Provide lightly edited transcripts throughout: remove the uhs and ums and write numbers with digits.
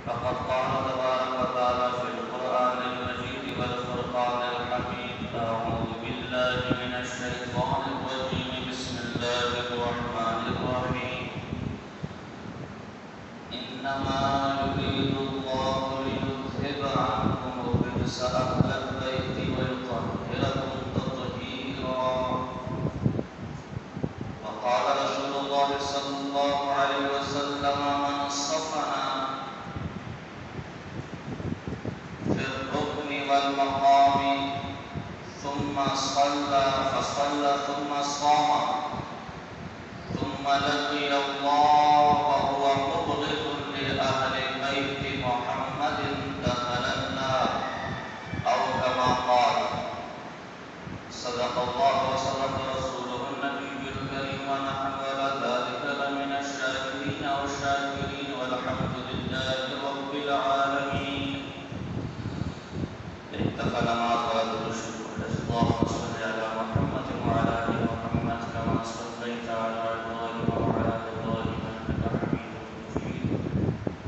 فقد قال تبارك وتعالى في القرآن المجيد والفرقان الحميد: أعوذ بالله من الشيطان الرجيم. بسم الله الرحمن الرحيم. إنما يريد الله ليذهب عنكم الرجس أهل البيت ويطهركم تطهيرا. وقال رسول الله صلى الله عليه وسلم: من صفنا في الركن والمقام ثم صلى ثم صام ثم لقي الله وهو مبغض لأهل بيت محمد دخل النار، أو كما قال. صدق الله وصدق رسوله النبي الكريم، ونحن على ذلك لمن الشاكرين والشاكرين، والحمد لله رب العالمين. اتقى نماز ورد الشكر. اللهم صل على محمد وعلى آل محمد كما صليت على إبراهيم وعلى آل إبراهيم إنك حميد مجيد.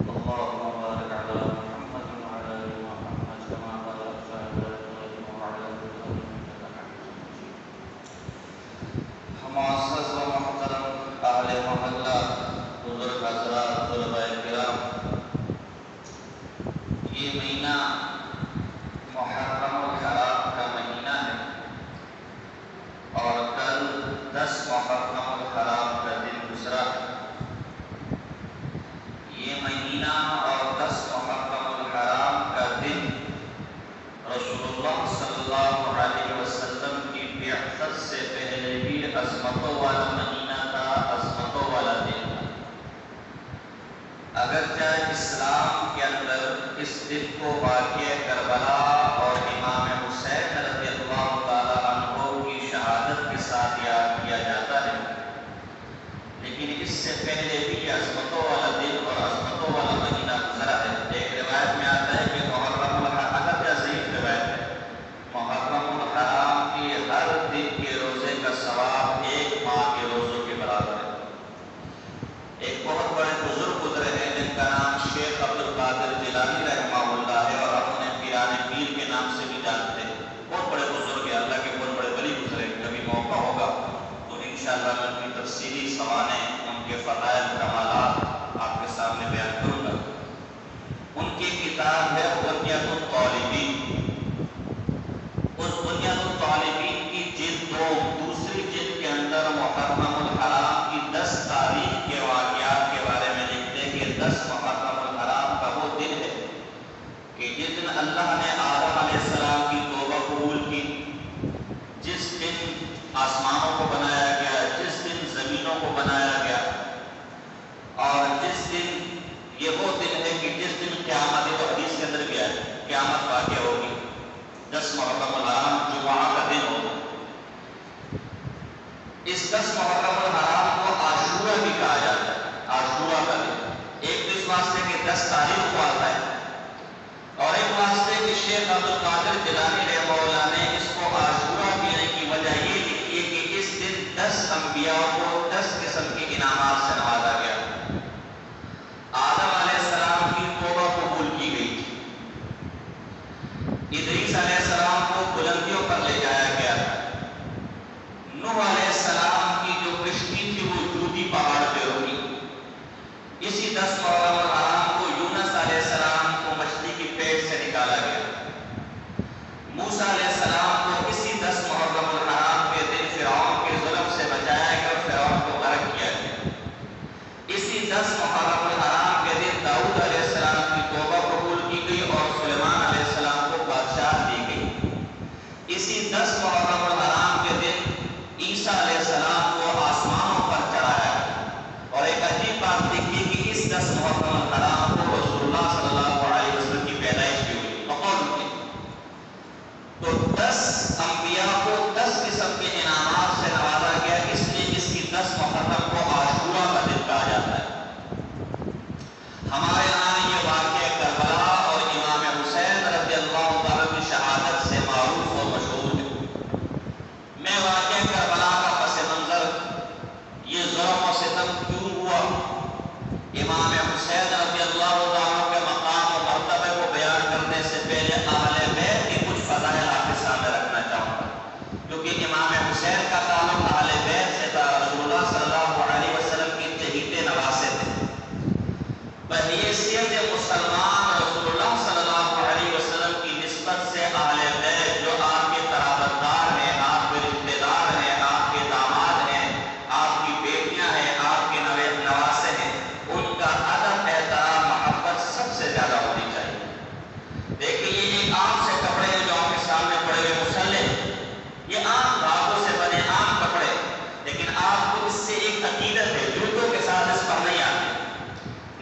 اللهم بارك على محمد وعلى آل محمد كما باركت على إبراهيم وعلى آل إبراهيم إنك حميد مجيد. معزز و محترم اہل محلہ، بزرگ حضرات، طلباء کرام، یہ مہینہ محرم الحرام کا مہینہ ہے، اور کل 10 محرم الحرام کا دن گزرا ہے۔ یہ مہینہ اور 10 محرم الحرام کا دن رسول اللہ صلی اللہ علیہ وسلم کی بعثت سے پہلے بھی عظمتوں والا مہینہ تھا، عظمتوں والا دن تھا۔ اگرچہ اسلام کے اندر اس دن کو واقعہ کربلا اور امام حسین رضی اللہ تعالی عنہ کی شہادت کے ساتھ یاد کیا جاتا ہے، لیکن اس سے پہلے بھی عظمتوں والا دن اور عظمتوں والا مہینہ گزرا ہے۔ ایک روایت میں آتا ہے کہ محرم الحرام، اگرچہ ضعیف روایت ہے، محرم الحرام کے ہر دن کے روزے کا ثواب 1 ماہ کے روزوں کے برابر ہے۔ ایک بہت بڑے بزرگ گزرے ہیں جن کا نام شیخ عبدالقادر جیلانی رحمہ اللہ ہے، اور ہم انہیں پیران پیر کے نام سے بھی جانتے ہیں۔ بہت بڑے بزرگ ہیں، اللہ کے بہت بڑے ولی گزرے۔ کبھی موقع ہوگا تو انشاءاللہ میں ان کی تفصیلی سوانح، ان کے فضائل کمالات آپ کے سامنے بیان کروں گا۔ ان کی کتاب ہے بنیۃ الطالبین۔ اس بنیۃ الطالبین کی جلد 2، دوسری جلد کے اندر محرم الحرام کی 10 تاریخ کے واقعات کے بارے میں لکھتے ہیں کہ 10 محرم الحرام کا وہ دن ہے کہ جس دن اللہ نے آدم علیہ السلام کی توبہ قبول کی، جس دن آسمانوں کو بنایا گیا، جس دن زمینوں کو بنایا گیا، اور جس دن یہ وہ دن ہے کہ جس دن قیامت، یہ تو حدیث کے اندر گیا ہے، قیامت واقع ہوگی۔ 10 محرم الحرام جمعہ کا دن ہوگا۔ اس 10 محرم الحرام کو عاشورہ بھی کہا جاتا ہے، عاشورہ کا دن۔ ایک تو اس واسطے کہ 10 تاریخ کو آتا ہے، اور ایک واسطے کہ شیخ عبدالقادر جیلانی رحمہ اللہ نے اس کو عاشورہ کہنے کی وجہ یہ لکھی ہے کہ اس دن 10 انبیاء کو 10 قسم کے انعامات سے نوازا گیا۔ آدم علیہ السلام کی توبہ قبول کی گئی تھی، ادریس علیہ السلام کو بلندیوں پر لے جایا گیا، نوح علیہ السلام کی جو کشتی تھی وہ جودی پہاڑ پہ رکی۔ اسی 10 محرم الحرام کو یونس علیہ السلام کو مچھلی کی پیٹ سے نکالا گیا۔ موسیٰ علیہ السلام کو اسی 10 محرم الحرام کے دن فرعون کے ظلم سے بچایا گیا اور فرعون کو غرق کیا گیا۔ اسی 10 محرم الحرام کے دن داؤد علیہ السلام کی توبہ قبول کی گئی اور سلیمان علیہ السلام کو بادشاہ دی گئی۔ اسی 10 محرم الحرام کے دن عیسیٰ علیہ السلام کو آسمانوں پر چڑھایا گیا۔ اور ایک عجیب بات دیکھیے کہ اس 10 محرم الحرام کو رسول اللہ صلی اللہ علیہ وسلم کی پیدائش بھی ہوئی بقول کی۔ تو 10 انبیاء کو 10 قسم کے انعامات سے نوازا گیا، اس لیے اس کی 10 محرم کو عاشورہ کا دن کہا جاتا ہے۔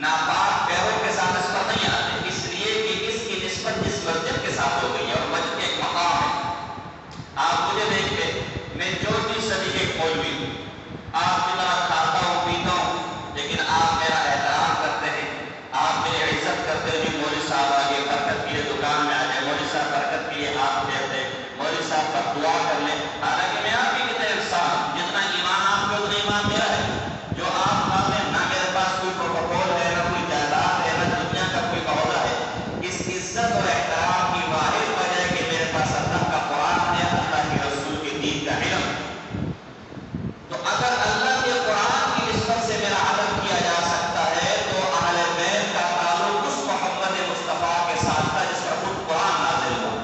ناپاک پیروں کے ساتھ اس پر نہیں آتے، اس لیے کہ اس کی نسبت اس مسجد کے ساتھ ہو گئی ہے اور مسجد ایک مقام ہے۔ آپ مجھے دیکھتے، میں 34 صدی کے مولوی ہوں، آپ کی طرح کھاتا ہوں پیتا ہوں، لیکن آپ میرا احترام کرتے ہیں، آپ میری عزت کرتے ہیں۔ مولوی صاحب آگے برکت کے لیے دکان میں آ جائے، مولوی صاحب برکت کے لیے ہاتھ پھیرتے، مولوی صاحب پر دعا کر لیں، حالانکہ میں آپ ہی کتنے انسان، جتنا ایمان آپ کو اتنا ایمان میرا ہے۔ جو آپ کہتے ہیں، نہ میرے پاس کوئی پروٹوکول ہے، نہ کوئی جائیداد ہے، نہ دنیا کا کوئی عہدہ ہے۔ اس عزت اور احترام کی واحد وجہ ہے کہ میرے پاس اللہ کا قرآن ہے، اللہ کے رسول کے دین کا علم۔ تو اگر اللہ کے قرآن کی نسبت سے میرا ادب کیا جا سکتا ہے تو اہل بیت کا تعلق اس محمد مصطفیٰ کے ساتھ تھا جس پر خود قرآن نازل ہوا۔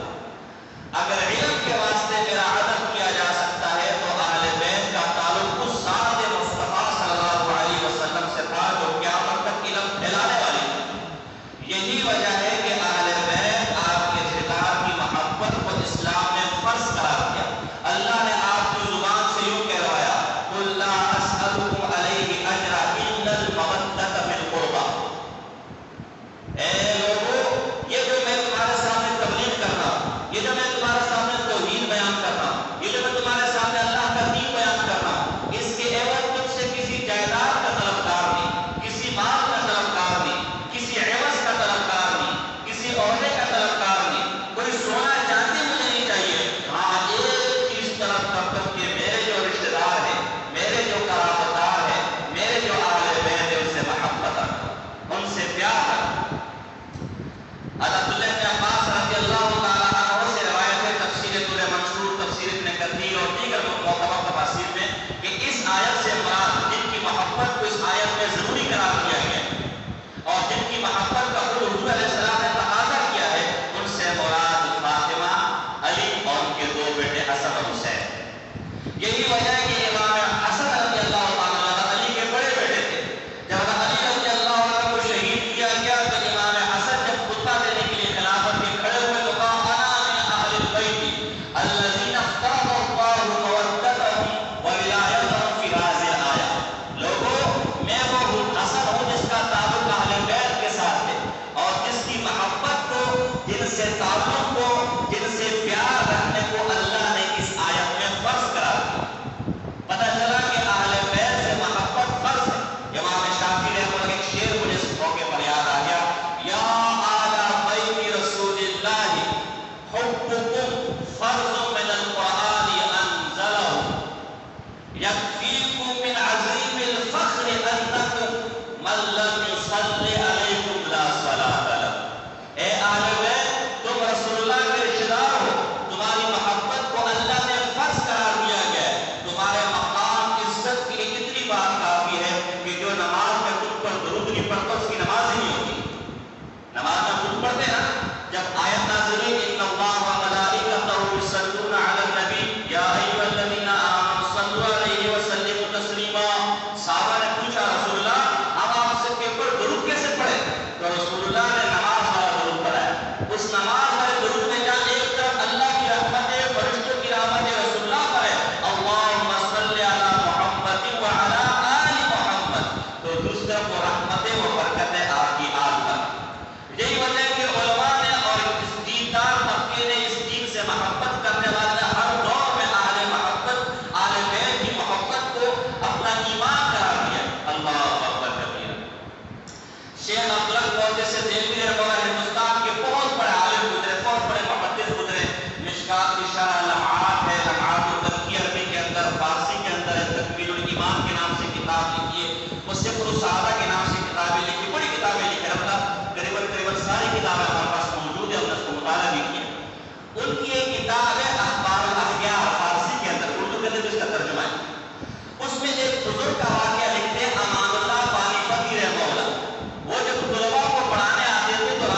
اگر علم کے واسطے میرا ادب کیا جا سکتا ہے تو اہل بیت کا تعلق اس ذات مصطفیٰ صلی اللہ علیہ وسلم سے تھا جو قیامت تک علم پھیلانے والی تھی۔ یہی وجہ ہے کہ اہل بیت آپ کے خطاب کی محبت کو اسلام نے فرض قرار دیا۔ اللہ نے آپ کی زبان سے یوں کہلوایا، قُلْ لَا أَسْأَلُكُمْ عَلَيْهِ أَجْرًا إِلَّا الْمَوَدَّةَ فِي الْقُرْبَى۔ اے لوگوں، یہ جو میں تمہارے سامنے تبلیغ کر رہا ہوں، یہ جو میں تمہارے سامنے توحید بیان کر رہا ہوں، یہ جو میں تمہارے سامنے اللہ کا دین بیان کر رہا ہوں، اس کے عوض تجھ سے کسی جائیداد کا طلبگار نہیں، کسی مال کا طلبگار نہیں، کسی عوض کا طلبگار نہیں، کسی عہدے کا طلبگار نہیں، کوئی سونا چاندی مجھے نہیں چاہیے۔ ہاں، ایک چیز طلب کرتا ہوں کہ میرے جو رشتہ دار ہیں، میرے جو قرابتدار ہیں، میرے جو اہل بیت ہیں، ان سے محبت رکھو، ان سے پیار رکھو۔ عبداللہ بن عباس رضی اللہ تعالیٰ عنہ سے روایت ہے، تفسیر دور منصور، تفسیر ابن کثیر اور دیگر معتبر تفاسیر میں، کہ اس آیت سے مراد جن کی محبت کو اس آیت میں ضروری قرار دیا گیا ہے اور جن کی محبت کا خود حضور علیہ السلام نے تقاضا کیا ہے، ان سے مراد فاطمہ، علی اور ان کے دو بیٹے حسن اور حسین۔ یہی وجہ ہے کہ امام حسن رضی اللہ تعالیٰ عنہ علی کے بڑے بیٹے تھے۔ جب علی رضی اللہ عنہ کو شہید کیا گیا تو امام حسن جب خطبہ دینے کے لیے خلافت کے کھڑے ہوئے تو کہا، انا من اہل البیت الذین افترض اللہ مودتهم وولایتهم فی هذه الآیہ۔ لوگوں، میں وہ حسن ہوں جس کا تعلق اہل بیت کے ساتھ ہے اور جس کی محبت کو، جن سے تعلق کو، جن سے پیار رکھنے کو اللہ نے اس آیت میں فرض قرار دیا۔ پتہ چلا کہ اہل بیت سے محبت فرض ہے۔ امام شافعی نے بولا، ایک شعر مجھے اس موقع پر یاد آ گیا، یا آل بیت رسول اللہ حبکم فرض من القرآن انزلہ یکفیکم من عظیم الفخر انکم من لم یصلی علیکم لا صلاۃ لہ۔ اے اہل بیت، تم رسول اللہ کے رشتہ دار ہو، تمہاری محبت کو اللہ نے فرض قرار دیا گیا ہے۔ تمہارے مقام عزت کے لیے اتنی بات کافی ہے کہ جو نماز میں تم پر درود نہیں پڑھتا اس کی نماز ہی نہیں ہوتی۔ نماز میں درود پڑھتے ہیں نا، جب آیت نازل ہوئی، ان اللہ وملائکتہ یصلون علی النبی یا ایھا الذین آمنوا صلوا علیہ وسلموا تسلیما۔ صحابہ نے پوچھا، رسول اللہ، ہم آپ سے کے اوپر درود کیسے پڑھیں؟ تو رسول اللہ نے نماز والا درود پڑھایا۔ اس نماز والے درود میں جہاں ایک طرف اللہ کی رحمت ہے، فرشتوں کی رحمت ہے، رسول اللہ پر ہے، اللہم صلی علی محمد وعلی آل محمد، تو دوسری طرف وہ رحمتیں و برکتیں آپ کی آل پر۔ یہی وجہ ہے کہ علماء نے اور اس دیندار طبقے نے، اس دین سے محبت کرنے والے نے ہر دور میں اہل محبت، اہل بیت کی محبت کو اپنا ایمان قرار دیا۔ اللہ اکبر کبیرہ۔ شیخ عبدالحق موجود سے دہلوی رحمہ اللہ ہندوستان کے بہت بڑے عالم گزرے، بہت بڑے محدث گزرے۔ مشکات کی شرح لمعات ہے، لمعات التقی عربی کے اندر، فارسی کے اندر تکمیل الایمان کے نام سے کتاب لکھی ہے، مصحف الصحابہ کے نام سے کتابیں لکھی، بڑی کتابیں لکھی، تقریباً ساری کتابیں ہمارے پاس موجود ہیں، ہم نے اس کو مطالعہ بھی کیا۔ ان کی ایک کتاب ہے اخبار الاخیار، فارسی کے اندر، اردو کے اندر بھی اس کا ترجمہ ہے۔ اس میں ایک بزرگ کا واقعہ لکھتے ہیں، امان اللہ پانی فقی رحمہ اللہ۔ وہ جب طلباء کو پڑھانے آتے تھے تو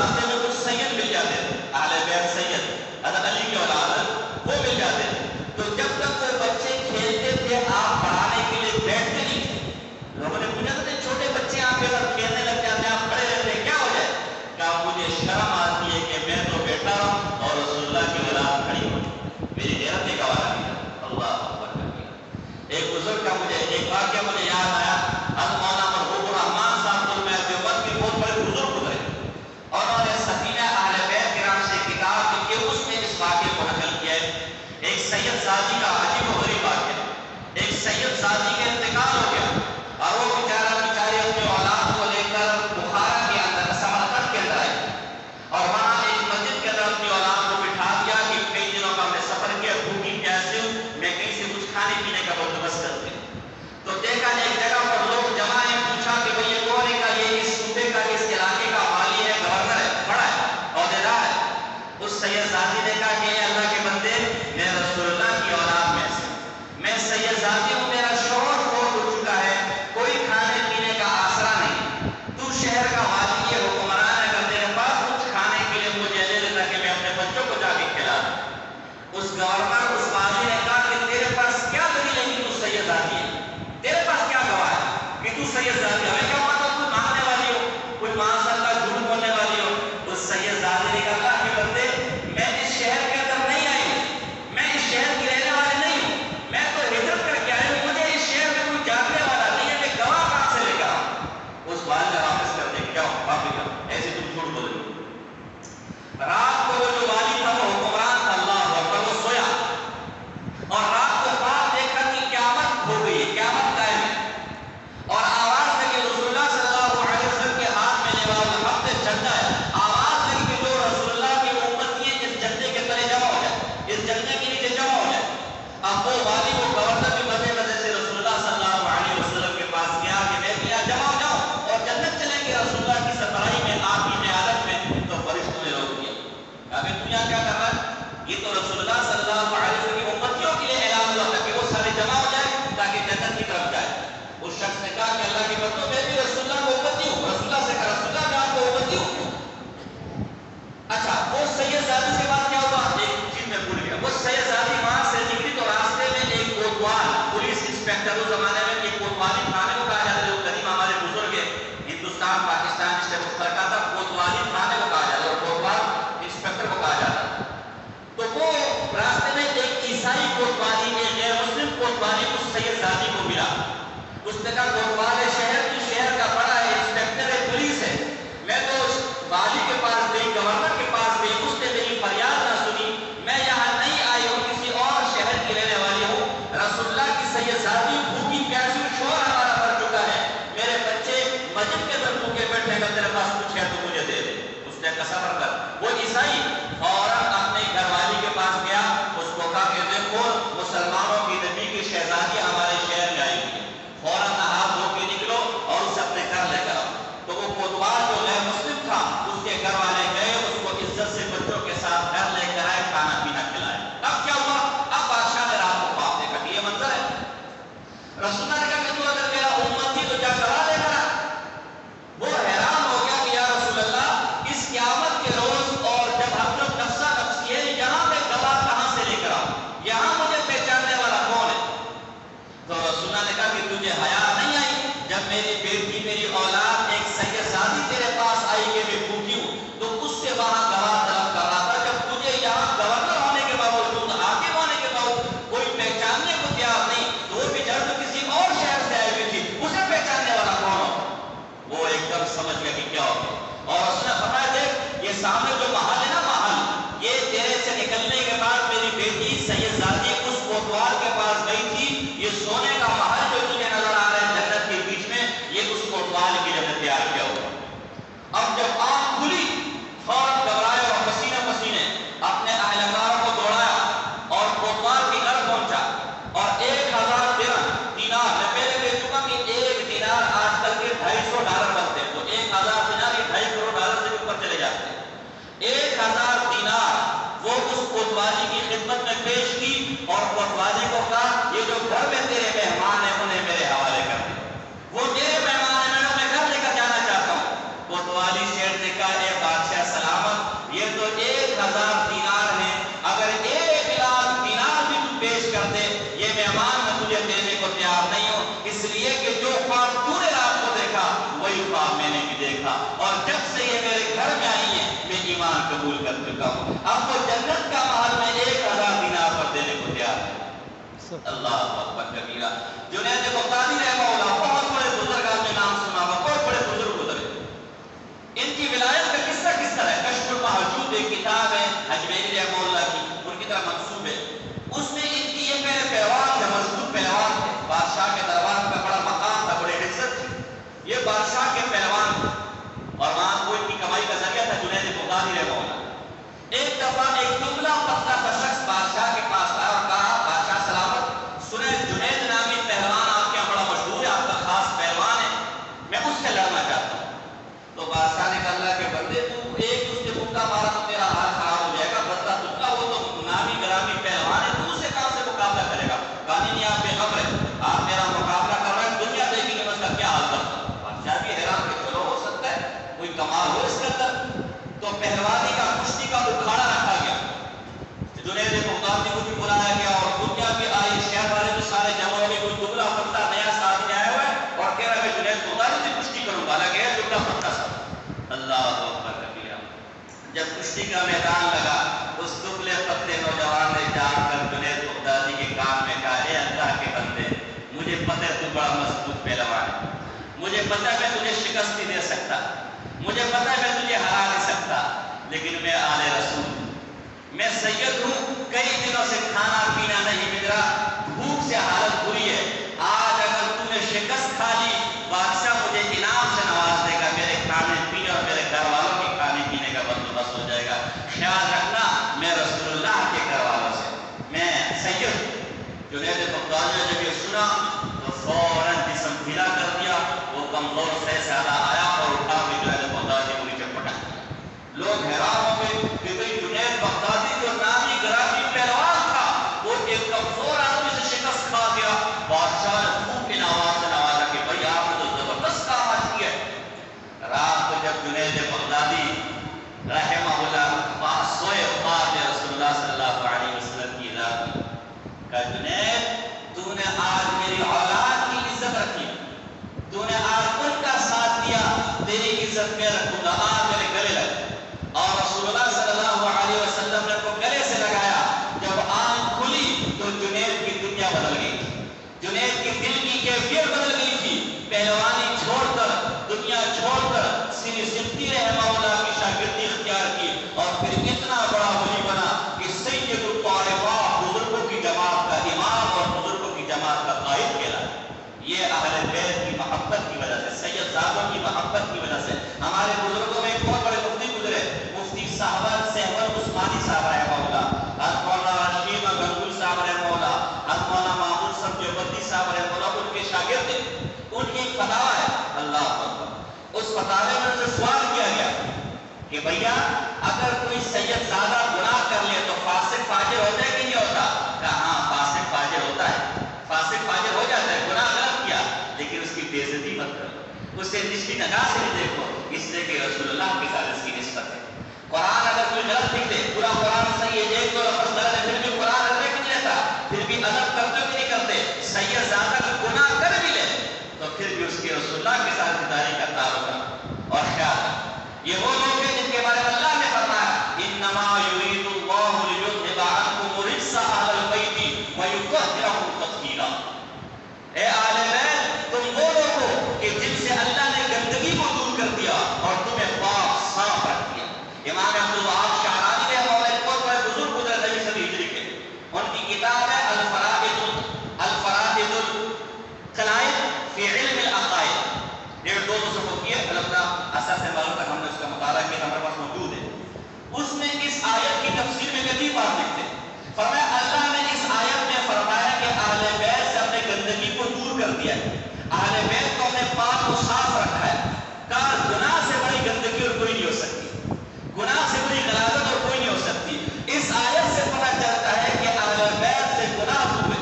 بیٹا کوتوال شہر کی شہر کا بڑا ہے، انسپیکٹر پولیس ہے، میں تو والی کے پاس گئی، گورنر کے پاس گئی، اس نے میری فریاد نہ سنی، میں یہاں نہیں آئی ہوں، کسی اور شہر کی رہنے والی ہوں، رسول اللہ کی سیدزادی بھوکی پیاسی شور ہمارا پڑ چکا ہے، میرے بچے مسجد کے اندر بھوکے بیٹھے گا، تیرے پاس کچھ ہے تو مجھے دے دے۔ اس نے کہا صبر کر۔ وہ عیسائی فوراً اپنے گھر والی کے پاس گیا، اس کو کہا کہ دیکھو مسلمانوں کی نبی کی شہزادی ہمارے شہر میں آئی ہوئی ہے، فوراً نہا دھو کے نکلو اور اسے اپنے گھر لے کر آؤ۔ تو وہ کوتوال جو غیر مسلم تھا، اس کے گھر والے گئے، اس کو عزت سے بچوں کے ساتھ گھر لے کر آئے، کھانا پینا کھلائے۔ اب کیا ہوا؟ اب بادشاہ نے رات کو خواب دیکھا کہ یہ منظر ہے۔ رسول اللہ نے کہا کہ تو اگر میرا امت تھی تو جا گواہ لے کر آ۔ وہ حیران ہو گیا کہ یا رسول اللہ، اس قیامت کے روز اور جب ہم لوگ نفسہ نفسی ہے، یہاں میں گواہ کہاں سے لے کر آؤں؟ یہاں مجھے پہچاننے والا کون ہے؟ تو رسول اللہ نے کہا کہ تجھے حیا نہیں آئی جب میری بیٹی میری اولاد ایک سیدزادی تیرے پاس آئی کہ میں بھوکی ہوں تو اس سے وہاں گواہ طلب کر رہا تھا، جب تجھے یہاں گورنر ہونے کے باوجود، حاکم ہونے کے باوجود کوئی پہچاننے کو تیار نہیں، تو وہ بھی جب کسی اور شہر سے آئی ہوئی تھی، اسے پہچاننے والا کون ہو؟ وہ ایک دم سمجھ گیا کہ کیا ہو گیا، اور اس نے فرمایا دیکھ یہ سامنے جو محل ہے نا، محل یہ تیرے سے نکلنے کے بعد میری بیٹی سیدزادی اس کوتوال کے پاس گئی تھی، یہ سونے کا محل جو تجھے نظر آ رہا ہے جنت کے بیچ میں، یہ اس کوتوال کی جگہ تیار کیا ہوا۔ اب جب آنکھ کھلی فوراً گھبرائے اور پسینے پسینے اپنے اہلکاروں کو دوڑایا اور کوتوال کے گھر پہنچا اور 1000 دینار، میں پہلے کہہ چکا کہ ایک دینار آج کل کے $250 بنتے ہیں، تو 1000 دینار یہ $2.5 کروڑ سے اوپر چلے جاتے ہیں۔ 1000 دینار وہ اس کوتوالی کی خدمت میں پیش کی اور کوتوالی کو کہا یہ جو گھر میں تیرے مہمان ہیں انہیں میرے حوالے کر دے، وہ میرے مہمان ہیں، میں اپنے گھر لے کر جانا چاہتا ہوں۔ کوتوالی شیر نے کہا اے بادشاہ سلامت، یہ تو 1000 دینار ہیں، اگر 1,00,000 دینار بھی تو پیش کر دے یہ مہمان میں تجھے دینے کو تیار نہیں ہوں، اس لیے کہ جو خواب تو نے رات کو دیکھا وہی خواب میں نے بھی دیکھا، اور جب سے یہ میرے گھر میں آئی ہیں میں ایمان قبول کر چکا ہوں، اب وہ جنت کا محل میں 1000 دینار پر دینے کو تیار ہے۔ اللہ اکبر کبیرہ۔ جنید بغدادی رحمہ اللہ بہت بڑے بزرگ، آپ نے نام سنا ہوگا، بہت بڑے بزرگ گزرے، ان کی ولایت کا قصہ کس طرح ہے؟ کشف المحجوب ایک کتاب ہے اجمیری رحمہ اللہ کی، ان کی طرح منسوب ہے، اس میں ان کی یہ پہلے پہلوان تھے، مضبوط پہلوان تھے، بادشاہ کے دربار میں بڑا مقام تھا، بڑی عزت تھی، یہ بادشاہ کے پہلوان تھے اور وہاں کو ان کی کمائی کا ذریعہ تھا جنید بغدادی رحمہ اللہ۔ ایک دفعہ ایک دبلا پتلا سا شخص بادشاہ کے پاس آیا اور کہا بادشاہ سلامت، سنے جنید نامی پہلوان آپ کے یہاں بڑا مشہور ہے، آپ کا خاص پہلوان ہے، میں اس سے لڑنا چاہتا ہوں۔ تو بادشاہ نے کہا اللہ کے بندے تو ایک اس نے مکہ مارا تو تیرا حال خراب ہو جائے گا، بدلہ تجھ کا، وہ تو نامی گرامی پہلوان ہے، تو اسے کہاں سے مقابلہ کرے گا؟ کہا نہیں آپ بے خبر ہے، آپ میرا مقابلہ کر رہے ہیں، دنیا دیکھیں گے میں اس کا کیا حال کرتا ہوں۔ بادشاہ بھی حیران کہ چلو ہو سکتا ہے کوئی کمال ہو اس کے اندر۔ تو پہلوانی کا کشتی کا اکھاڑا رکھا گیا، جنید بغدادی کو بھی بلایا گیا اور دنیا کے آئی شہر والے بھی سارے جمع ہو گئے، کوئی دبلا پتلا نیا ساتھی آیا ہوا ہے اور کہہ رہا ہے میں جنید بغدادی سے کشتی کروں گا، لگے دبلا پتلا سا۔ اللہ اکبر کبیرہ۔ جب کشتی کا میدان لگا اس دبلے پتلے نوجوان نے جا کر جنید بغدادی کے کان میں کہا اے اللہ کے بندے، مجھے پتہ ہے تو بڑا مضبوط پہلوان ہے، مجھے پتہ ہے میں تجھے شکست نہیں دے سکتا، مجھے پتہ ہے میں تجھے ہرا نہیں سکتا، لیکن میں آل رسول ہوں، میں سید ہوں، کئی دنوں سے کھانا پینا نہیں مل رہا، بھوک سے حالت بری ہے، آج اگر تم نے شکست کھا لی بادشاہ مجھے انعام سے نواز دے گا، میرے کھانے پینے اور میرے گھر والوں کے کھانے پینے کا بندوبست ہو جائے گا، خیال رکھنا میں رسول اللہ کے گھر والوں سے، میں سید ہوں۔ جنید بغدادی نے جب یہ سنا تو فوراً جسم ڈھیلا کر دیا، وہ کمزور سے زیادہ آیا اور اٹھا کے جنید بغدادی کو نیچے پٹک دیا۔ لوگ حیران ہو گئے کہ بھئی جنید بغدادی جو نامی گرامی پہلوان تھا وہ ایک کمزور آدمی سے شکست کھا گیا۔ بادشاہ نے خوب ان آواز سے نوازا کہ بھئی آپ نے تو زبردست کام آج کیا ہے۔ رات کو جب جنید بغدادی رحمہ اللہ پاس سوئے، خواب میں رسول اللہ صلی اللہ علیہ وسلم کی رات میں کہا جنید تو نے آج میری اولاد کی عزت رکھی، تو نے آج ان کا ساتھ دیا، تیری عزت میں رکھوں گا، آج میرے گلے لگ، اور رسول اللہ صلی اللہ علیہ وسلم نے کو گلے سے لگایا۔ جب آنکھ کھلی تو جنید کی دنیا بدل گئی تھی، جنید کی دل کی کیفیت بدل گئی تھی، کہ بھیا اگر کوئی سید زیادہ گناہ کر لے تو فاسق فاجر ہوتا ہے کہ نہیں ہوتا؟ کہا ہاں فاسق فاجر ہوتا ہے، فاسق فاجر ہو جاتا ہے، گناہ غلط کیا لیکن اس کی بے عزتی مت کرو، اسے نچلی نگاہ سے نہیں دیکھو، اس لیے کہ رسول اللہ کے ساتھ اس کی نسبت ہے۔ قرآن اگر کوئی غلط لکھ دے، پورا قرآن صحیح ہے، ایک دو لفظ غلط ہے، پھر بھی قرآن ادب نہیں لیتا، پھر بھی ادب کرتے کہ نہیں کرتے؟ سید زیادہ گناہ کر بھی لے تو پھر بھی اس کے رسول اللہ کے ساتھ داری کا تعلق رکھو اور خیال رکھو۔ یہ وہ لوگ ہیں جن کے بارے میں اللہ نے فرمایا انما یرید اللہ لیذھب عنکم الرجس اہل البیت ویطہرکم تطہیرا۔ اے اہل بیت تم وہ لوگ ہو کہ جن سے اللہ نے گندگی کو دور کر دیا اور تمہیں پاک صاف رکھ دیا۔ امام عبدالوہاب شعرانی رحمہ اللہ ایک بہت بڑے بزرگ گزرے 9ویں صدی ہجری کے، ان کی کتاب ہے الفرائض القلائد فی علم العقائد، 1.5-2 صفحوں کی ہے، البتہ اثر سے معلوم تک ہم نے اس کا مطالعہ کیا، ہمارے پاس موجود ہے۔ اس میں اس آیت کی تفسیر میں عجیب بات لکھتے ہیں، فرمایا اللہ نے اس آیت میں فرمایا کہ اہل بیت سے اپنے گندگی کو دور کر دیا ہے، اہل بیت کو اپنے پاک و صاف رکھا ہے، کہا گناہ سے بڑی گندگی اور کوئی نہیں ہو سکتی، گناہ سے بڑی غلاظت اور کوئی نہیں ہو سکتی۔ اس آیت سے پتہ چلتا ہے کہ اہل بیت سے گناہ ہوئے،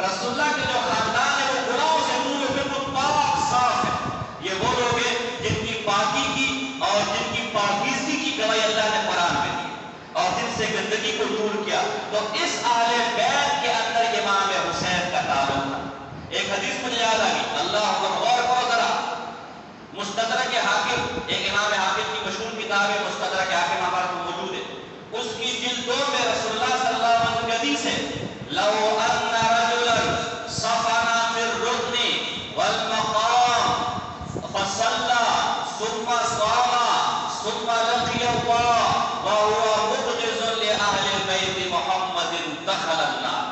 رسول اللہ کے جو خاندان ہے وہ گناہوں سے دور ہے، بالکل پاک صاف ہے۔ یہ وہ لوگ ہیں جن کی پاکی کی اور جن کی پاکیزگی کی گواہی اللہ نے قرآن میں دی اور جن سے گندگی کو دور کیا۔ تو اس اہل بیت کے اندر امام حسین کا تعلق تھا۔ ایک حدیث مجھے یاد آ گئی، اللہ اکبر، غور کرو ذرا، مستدرک حاکم، ایک امام حاکم کی مشہور کتاب ہے مستدرک حاکم، ہمارے پاس موجود ہے، اس کی جلد 2 میں رسول اللہ صلی اللہ علیہ وسلم کی حدیث ہے لو ان رجلا صفن فی الرکن والمقام فصلى ثم صام ثم لقي الله وهو مبغض لأهل البيت محمد دخل النار۔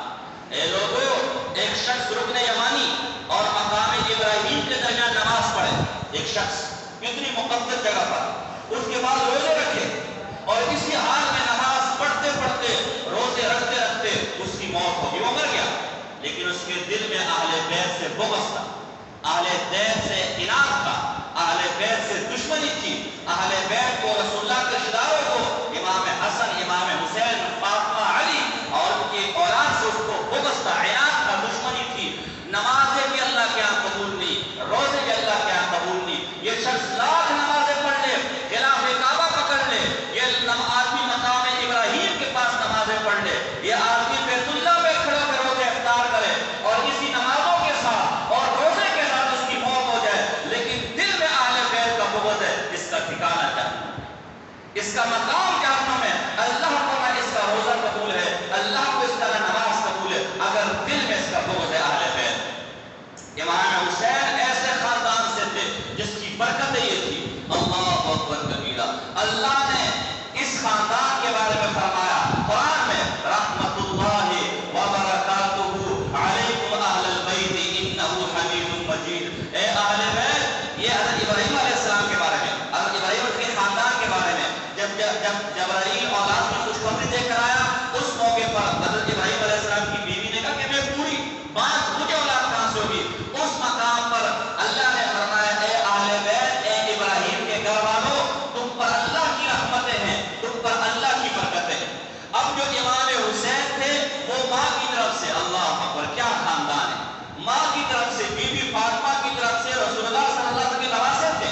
اے لوگو، ایک شخص رکن یمانی اور مقام ابراہیم کے درمیان نماز پڑھے، ایک شخص کتنی مقدس جگہ پر، اس کے بعد روزے رکھے اور اسی حال میں نماز پڑھتے پڑھتے روزے رکھتے رکھتے اس کی موت ہوگی، وہ مر گیا، لیکن اس کے دل میں اہل بیت سے بغض تھا، اہل بیت سے اناد تھا، اہل بیت سے دشمنی تھی، اہل بیت کو، رسول اللہ کے رشتہ داروں کو، امام حسن، امام حسین، فاطمہ، علی اور ان کی اولاد سے اس کو بغض تھا، عناد تھا، دشمنی تھی۔ نمازیں بھی اللہ کے یہاں قبول نہیں، روزے بھی اللہ کے یہاں قبول نہیں۔ یہ شخص لاکھ نمازیں پڑھ لے، خلاف کعبہ پکڑ لے، یہ آدمی مقام ابراہیم کے پاس نمازیں پڑھ لے، یہ آدمی بیت اللہ میں کھڑا کر روزے افطار کرے اور اسی نمازوں کے ساتھ اور روزے کے ساتھ اس کی موت ہو جائے، لیکن دل میں اہل بیت کا بغض ہے، اس کا ٹھکانہ جہنم، اس کا مقام جہنم ہے۔ اللہ کو نہ اس کا روزہ قبول ہے، اللہ کو اس کا نماز قبول ہے، اگر دل میں اس کا بغض ہے اہل بیت۔ امام حسین ایسے خاندان سے تھے جس کی برکت یہ تھی، اللہ اکبر کبیرہ۔ اللہ نے اس خاندان کے بارے میں فرمایا قرآن میں رحمت اللہ وبرکاتہ علیکم اہل البیت انہ حمید مجید۔ اے اہل بیت، یہ حضرت ابراہیم علیہ السلام کے بارے میں، حضرت ابراہیم کے خاندان کے بارے میں جب جبرائیل اولاد کی خوشخبری دے کر آیا، اس موقع پر حضرت ابراہیم علیہ السلام کی بیوی نے کہا کہ میں پوری بات، مجھے اولاد کہاں سے ہوگی؟ اس مقام پر اللہ نے فرمایا اے اہل بیت، اے ابراہیم کے گھر والوں، تم پر اللہ کی رحمتیں ہیں، تم پر اللہ کی برکتیں ہیں۔ اب جو امام حسین تھے وہ ماں کی طرف سے، اللہ اکبر، کیا خاندان ہے، ماں کی طرف سے، بی بی فاطمہ کی طرف سے رسول اللہ صلی اللہ علیہ وسلم کے نواسے تھے،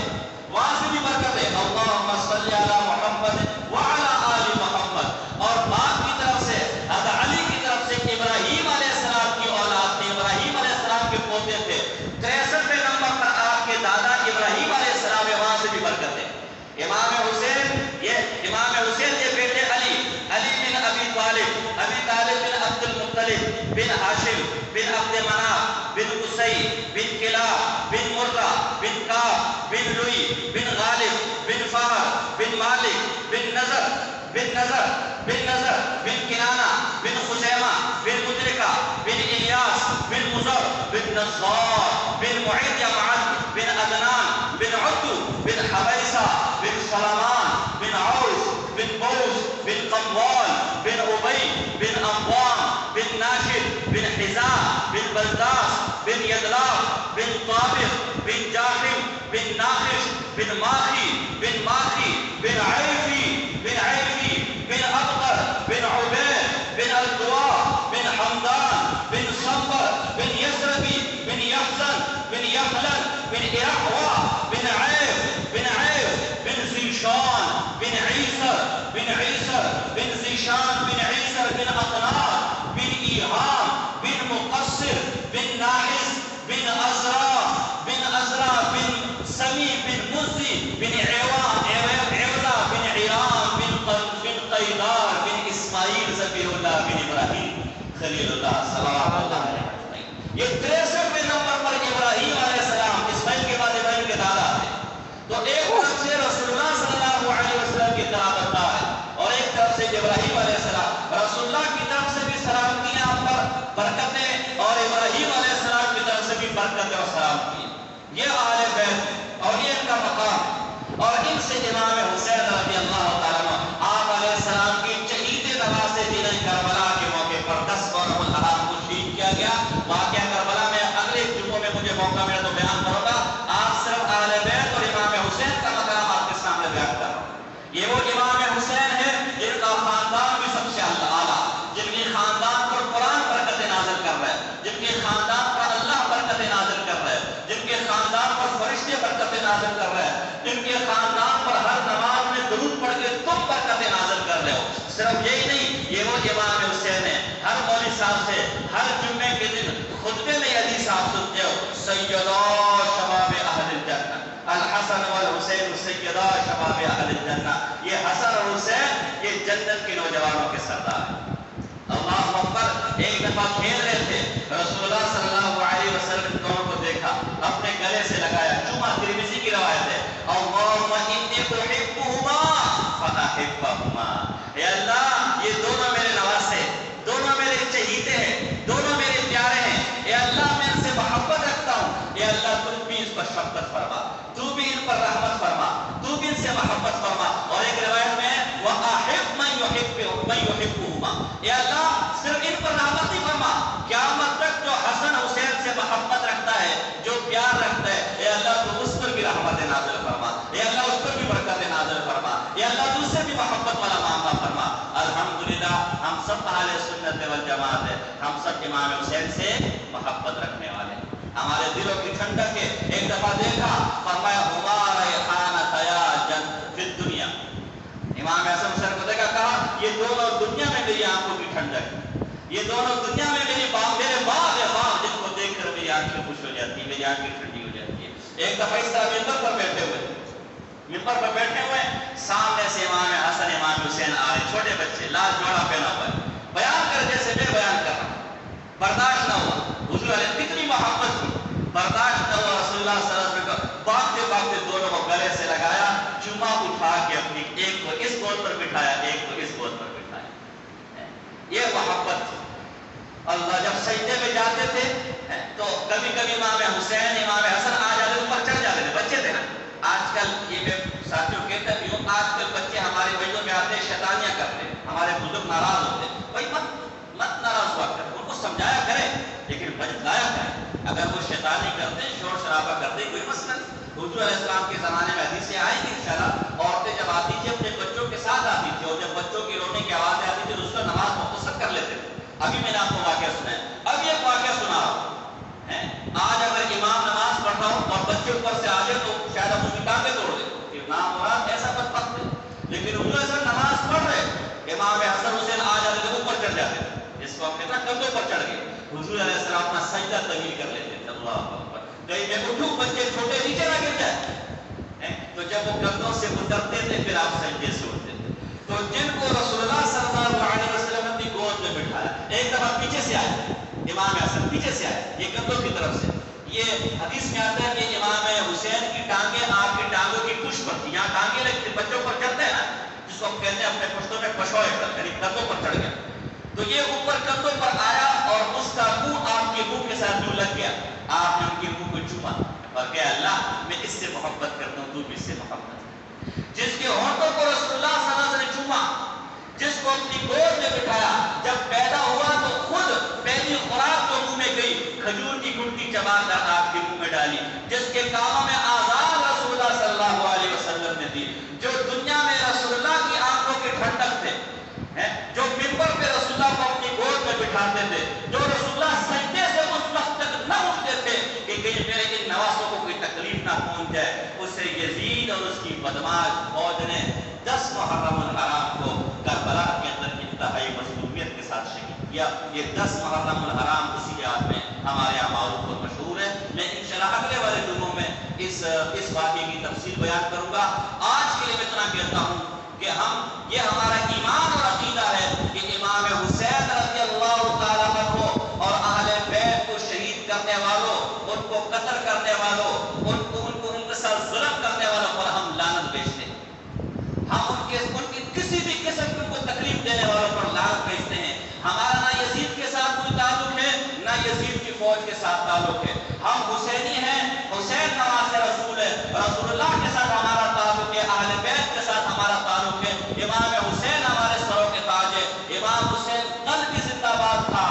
وہاں سے بھی برکت ہے، اللہم صلی علی محمد وعلی آل محمد، اور باپ کی طرف سے حضرت علی کی طرف سے ابراہیم علیہ السلام کی اولاد تھے، ابراہیم علیہ السلام کے پوتے تھے، 63 نمبر پر آپ کے دادا ابراہیم علیہ السلام ہے، وہاں سے بھی برکت ہے۔ امام حسین یہ بیٹے علی بن ابی طالب بن عبد المطلب بن ہاشم بن عبد مناف بن قصی بن کلاب بن مرہ بن کعب بن لوئی بن غالب بن فہر بن مالک بن نضر بن کنانہ بن خزیمہ بن مدرکہ بن الیاس بن مضر بن نصار بن معید یا معد بن عدنان بن عدو بن حبیسہ بن سلمان بن عوس بن بوس بن قموال بن عبی بن اموام بن ناشد بن حزام بن بلداس بن یدلاف بن طابق بن جاحم بن ناخش بن ماخی بن عیف بن عیسر بن زیشان بن عیسر بن اقناط بن ایہام بن مقصر بن ناحس بن عزرا بن سمی بن مزی بن عیولا بن عیرام بن قیدار بن اسماعیل ذبیح اللہ بن ابراہیم خلیل اللہ صلوات اللہ علیہ وسلم. یہ 63ویں نمبر پر ابراہیم علیہ السلام اسماعیل کے بعد ابراہیم کے دادا تھے. تو ایک طرف سے رسول اللہ صلی اللہ علیہ وسلم کی قرابت دار ہے اور ایک طرف سے ابراہیم علیہ السلام. رسول اللہ کی طرف سے بھی سلامتیاں پر برکتیں اور ابراہیم علیہ السلام کی طرف سے بھی برکتیں اور سلامتیاں. یہ آل بیت اور یہ ان کا مقام ہے. اور ان سے امام حسین رضی اللہ تعالیٰ عنہ آپ علیہ السلام کی شہید نواسے دین کربلا کے موقع پر 10 محرم الحرام کو شہید کیا گیا. واقعہ کربلا میں اگلے جمعوں میں مجھے موقع ملا تو بیان کروں گا. آج صرف اہل بیت اور امام حسین کا مقام آپ کے سامنے بیان کر رہا ہوں. یہ وہ امام حسین ہے جن کا خاندان بھی سب سے اعلیٰ، جن کے خاندان پر قرآن برکت نازل کر رہا ہے، جن کے خاندان پر اللہ برکت نازل کر رہا ہے، جن کے خاندان پر فرشتے برکت نازل کر رہے ہیں، جن کے خاندان پر ہر نماز میں درود پڑھ کے تم برکت نازل کر رہے ہو. صرف یہی نہیں، یہ وہ امام حسین ہے. ہر مولوی صاحب سے ہر جمعے کے دن خطبے میں حدیث آپ سنتے ہو، سیدا شباب اہل الجنہ الحسن والحسین سیدا شباب اہل الجنہ. یہ حسن اور حسین یہ جنت کے نوجوانوں کے سردار ہیں. اللہ اکبر. ایک دفعہ کھیل رہے تھے، رسول اللہ صلی اللہ علیہ وسلم نے دونوں کو دیکھا، اپنے گلے سے لگایا. چوما ترمذی کی روایت ہے، اللہم انی احبہما فاحبہما. اے اللہ یہ دونوں میرے نواسے، دونوں میرے چہیتے ہیں، دونوں میرے پیارے ہیں. اے اللہ میں ان سے محبت رکھتا ہوں. اے اللہ تم بھی اس پر شفقت فرما، تو بھی ان پر رحمت فرما، تو بھی ان سے محبت فرما. اور ایک روایت میں وَأَحِبْ مَنْ يُحِبُّهُمَا. اے اللہ صرف ان پر رحمت نہیں فرما، قیامت تک جو حسن حسین سے محبت رکھتا ہے، جو پیار رکھتا ہے، اے اللہ تو اس پر بھی رحمت نازل فرما. اے اللہ اس پر بھی برکت نازل فرما. اے اللہ تو اسے بھی محبت والا معاملہ فرما. الحمدللہ ہم سب اہل سنت والجماعت ہے، ہم سب امام حسین سے محبت رکھنے والے ہیں. ہمارے دلوں کی ٹھنڈک ہے. ایک دفعہ دیکھا، فرمایا ہما ریحانتیا فی الدنیا. امام حسن حسین کو دیکھا، کہا یہ دونوں دنیا میں میری آنکھوں کی ٹھنڈک ہے، یہ دونوں دنیا میں میرے باغ ہے باغ جن کو دیکھ کر میری آنکھیں خوش ہو جاتی ہے، میری آنکھیں ٹھنڈی ہو جاتی ہے. ایک دفعہ اس طرح ممبر پر بیٹھے ہوئے سامنے سے امام حسن امام حسین آ رہے، چھوٹے بچے، لال جوڑا پہنا ہوا ہے. بیان کر جیسے میں بیان کر رہا ہوں، برداشت نہ ہوا. حضور علیہ کتنی محبت تھی، برداشت نہ ہوا. رسول اللہ صلی اللہ علیہ وسلم باغتے دونوں کو گلے سے لگایا، چوما اٹھا کے اپنی ایک کو اس گود پر بٹھایا، ایک کو اس گود پر بٹھایا. یہ محبت تھی. اللہ جب سجدے میں جاتے تھے تو کبھی کبھی امام حسین امام حسن آ جاتے، اوپر چڑھ جاتے تھے. بچے تھے نا. آج کل یہ میں ساتھیوں کہتا بھی ہوں، آج کل بچے ہمارے بھائیوں میں آتے شیطانیاں کرتے، ہمارے بزرگ ناراض ہوتے. بھائی مت ناراض ہوا کرے، ان کو سمجھایا کرے لیکن بجلایا کرے. اگر وہ شیطانی کرتے شور شرابہ کرتے کوئی مسئلہ نہیں. حضور علیہ السلام کے زمانے میں حدیثیں آئیں گی انشاءاللہ. عورتیں جب آتی تھی اپنے بچوں کے ساتھ آتی تھی، اور جب بچوں کی رونے کی آوازیں آتی تھی تو اس کا نماز مختصر کر لیتے تھے. ابھی میں نے آپ کو واقعہ سنایا، اب یہ واقعہ سنا رہا ہوں. آج اگر امام نماز پڑھ رہا ہوں اور بچے اوپر سے آ جائے تو شاید ہم اس کی ٹانگیں توڑ دیں. امام مراد ایسا بدبخت ہے. لیکن حضور علیہ السلام نماز پڑھ رہے، امام حسن حسین آ جاتے تھے، اوپر چڑھ جاتے تھے. اس وقت کتنا کندھوں پر چڑھ گئے. حضور علیہ السلام اپنا سجدہ طویل کر لیتے تھے. اللہ اکبر. کہیں میں اٹھوں بچے چھوٹے نیچے نہ گر جائے. تو جب وہ کندھوں سے اترتے تھے پھر آپ سجدے سے اٹھتے تھے. تو جن کو رسول اللہ صلی اللہ علیہ وسلم اپنی گود میں بٹھایا، ایک دفعہ پیچھے سے آئے امام حسن، پیچھے سے آئے یہ کندھوں کی طرف سے. یہ حدیث میں آتا ہے کہ امام حسین کی ٹانگیں آپ کی ٹانگوں کی کش پر تھی. یہاں ٹانگیں لگتی بچوں پر چڑھتے ہیں نا، جس کو ہم کہتے ہیں اپنے پشتوں میں پشوئے کر، یعنی کندھوں پر چڑھ گیا. تو یہ اوپر کندھوں پر آیا اور اس کا منہ آپ کے منہ کے ساتھ یوں لگ گیا. آپ نے ان کے منہ کو چوما اور کہا اللہ میں اس سے محبت کرتا ہوں، تو بھی اس سے محبت. جس کے ہونٹوں کو رسول اللہ صلی اللہ علیہ وسلم نے چوما، جس کو اپنی گود میں بٹھایا، جب پیدا ہوا تو خود پہلی خوراک جو منہ میں گئی کھجور کی گٹکی چبا کر آپ کے منہ میں ڈالی. جس کے کانوں میں آزاد رسول اللہ صلی اللہ علیہ وسلم نے دی، جو دنیا میں رسول اللہ کی آنکھوں کے ٹھنڈک تھے، جو منبر پہ رسول اللہ کو اپنی گود میں بٹھاتے تھے، جو رسول اللہ سجدے سے اس وقت تک نہ اٹھتے تھے کہ کہیں میرے ان نواسوں کو کوئی تکلیف نہ پہنچ جائے. اس سے یزید اور اس کی بدماش فوج نے 10 محرم الحرام کو یہ 10 محرم الحرام اسی یاد میں ہمارے یہاں معروف اور مشہور ہے. میں انشاءاللہ اگلے والے دنوں میں اس واقعے کی تفصیل بیان کروں گا. آج کے لیے میں اتنا کہتا ہوں کہ یہ ہمارا ایمان اور عقیدہ ہے کہ امام حسین رضی اللہ تعالیٰ عنہ اور اہل بیت کو شہید کرنے والوں، ان کو قتل کرنے والوں، ان کے ساتھ ظلم کرنے والوں پر ہم لعنت بھیجتے ہیں. ہم ان کی کسی بھی قسم کی کو تکلیف دینے والوں پر لعنت بھیجتے ہیں. ہمارا نہ یزید کے ساتھ کوئی تعلق ہے، نہ یزید کی فوج کے ساتھ تعلق ہے. ہم حسینی ہیں، حسین نواز رسول ہے، رسول اللہ کے ساتھ ہمارا تعلق ہے، اہل بیت کے ساتھ ہمارا تعلق ہے. امام حسین ہمارے سروں کے تاج ہے. امام حسین کل بھی زندہ باد تھا،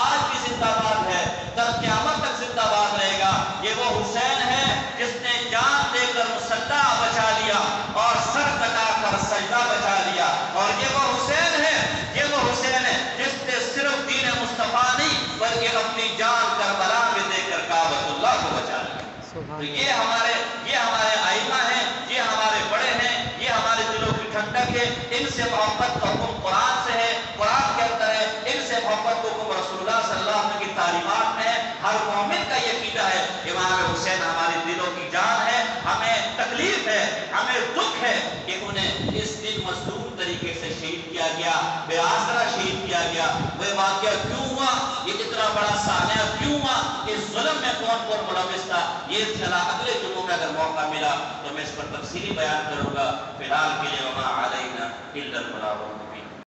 آج بھی زندہ باد ہے، کل قیامت تک زندہ باد رہے گا. یہ وہ حسین ہے جس نے جان دے کر مسلح بچا لیا اور سر کٹا کر سجدہ بچا لیا. اور یہ وہ حسین ہے جس نے صرف دین مصطفیٰ نہیں بلکہ اپنی جان کربلا میں دے کر کعبۃ اللہ کو بچا لیا. تو یہ ہمارے ائمہ ہیں، یہ ہمارے بڑے ہیں، یہ ہمارے دلوں کی ٹھنڈک ہے. ان سے محبت کا حکم قرآن سے ہے، قرآن کے اندر ہے. ان سے محبت کا حکم رسول اللہ صلی اللہ علیہ وسلم کی تعلیمات میں ہے. ہر مومن کا یہ عقیدہ ہے امام حسین ہمارے دلوں کی جان ہے. ہمیں تکلیف ہے، ہمیں دکھ ہے کہ انہیں اس دن مظلوم طریقے سے شہید کیا گیا، بے آسرا شہید کیا گیا. وہ واقعہ کیوں ہوا، یہ اتنا بڑا سانحہ کیوں ہوا، اس ظلم میں کون ملوث تھا، یہ انشاءاللہ اگلے دنوں میں اگر موقع ملا تو میں اس پر تفصیلی بیان کروں گا. فی الحال کے لیے وما علینا الا البلاغ.